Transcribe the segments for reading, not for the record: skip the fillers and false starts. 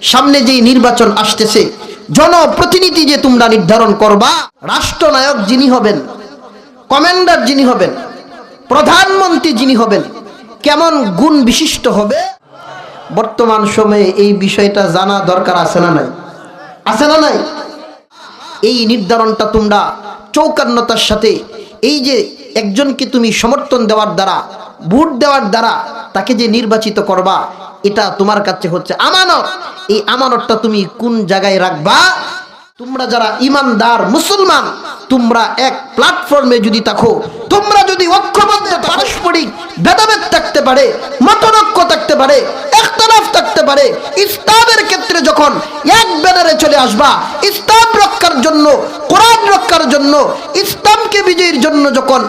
সামনে যে নির্বাচন আসতেছে, জনপ্রতিনিধি যে তোমরা নির্ধারণ করবা, রাষ্ট্রনায়ক যিনি হবেন, কমান্ডার যিনি হবেন, প্রধানমন্ত্রী যিনি হবেন, কেমন গুণ বিশিষ্ট হবে, বর্তমান সময়ে এই বিষয়টা জানা দরকার আছে না নাই? আছে না নাই? এই নির্ধারণটা তোমরা চৌকান্নতার সাথে, এই যে একজনকে তুমি সমর্থন দেওয়ার দ্বারা, ভোট দেওয়ার দ্বারা তাকে যে নির্বাচিত করবা, এটা তোমার কাছে হচ্ছে আমানত। এই আমানতটা তুমি কোন জায়গায় রাখবা? তোমরা যারা ইমানদার মুসলমান, তোমরা এক প্ল্যাটফর্মে যদি থাকো, তোমরা যদি ঐক্যবদ্ধ, পারস্পরিক ভেদাভেদ থাকতে পারে, মতনৈক্য থাকতে পারে, ইখতিলাফ থাকতে পারে, ইসলামের ক্ষেত্রে যখন এক ব্যানারে চলে আসবা, ইসলাম রক্ষার জন্য, কোরআন রক্ষার জন্য, ইসলামকে বিজয়ের জন্য যখন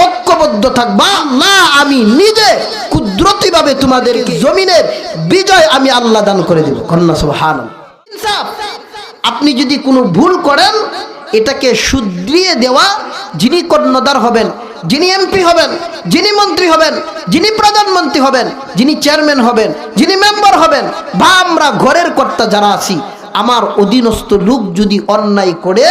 ঐক্যবদ্ধ থাকবা, না আমি নিজে কুদরতিভাবে তোমাদের জমিনের বিজয় আমি আল্লাহ দান করে দেব। কন্যা সুবহানাল্লাহ। ইনসাফ। আপনি যদি কোনো ভুল করেন, এটাকে শুধরিয়ে দেওয়া, যিনি কর্ণধার হবেন, যিনি এমপি হবেন, যিনি মন্ত্রী হবেন, যিনি প্রধানমন্ত্রী হবেন, যিনি চেয়ারম্যান হবেন, যিনি মেম্বার হবেন, বা আমরা ঘরের কর্তা যারা আছি, আমার অধীনস্থ লোক যদি অন্যায় করে,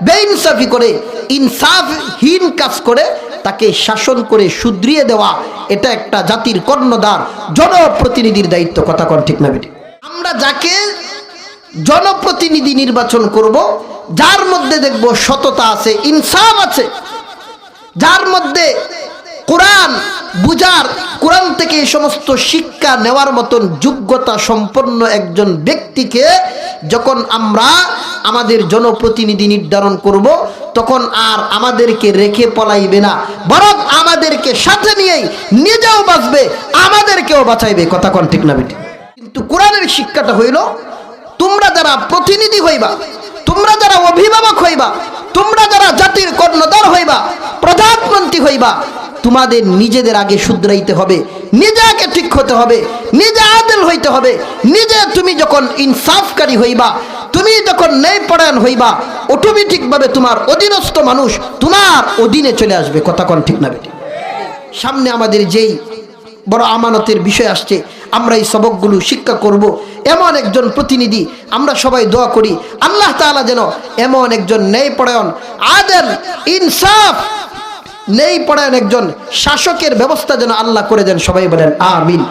বেইনসাফি করে, ইনসাফহীন কাজ করে, তাকে শাসন করে শুধরিয়ে দেওয়া, এটা একটা জাতির কর্ণধার, জনপ্রতিনিধির দায়িত্ব। কথা কোন ঠিক না বেটি? আমরা যাকে জনপ্রতিনিধি নির্বাচন করব, যার মধ্যে দেখব সততা আছে, ইনসাফ আছে, যার মধ্যে কোরআন বুঝার, কোরআন থেকে এই সমস্ত শিক্ষা নেওয়ার মতন যোগ্যতা সম্পন্ন একজন ব্যক্তিকে যখন আমরা আমাদের জনপ্রতিনিধি নির্ধারণ করব, তখন আর আমাদেরকে রেখে পলাইবে না, বরং আমাদেরকে সাথে নিয়েই নিজেও বাঁচবে, আমাদেরকেও বাঁচাইবে। কথা কোন ঠিক না বেটি? কিন্তু কোরআনের শিক্ষাটা হইল, তোমরা যারা প্রতিনিধি হইবা, তোমরা যারা অভিভাবক হইবা, তোমরা যারা জাতির কর্ণধার হইবা, প্রধানমন্ত্রী হইবা, তোমাদের নিজেদের আগে শুধরাইতে হবে, নিজে আগে ঠিক হতে হবে, নিজে আদেল হইতে হবে। নিজে তুমি যখন ইনসাফকারী হইবা, তুমি যখন ন্যায়পরায়ণ হইবা, অটোমেটিকভাবে তোমার অধীনস্থ মানুষ তোমার অধীনে চলে আসবে। কথা কোন ঠিক না বেটি? সামনে আমাদের যেই বড় আমানতের বিষয় আসছে, আমরা এই সবকগুলো শিক্ষা করব। এমন একজন প্রতিনিধি আমরা সবাই দোয়া করি, আল্লাহ তাআলা যেন এমন একজন ন্যায়পরায়ণ, আদেল, ইনসাফ, ন্যায়পরায়ণ একজন শাসকের ব্যবস্থা যেন আল্লাহ করে দেন। সবাই বলেন আমিন।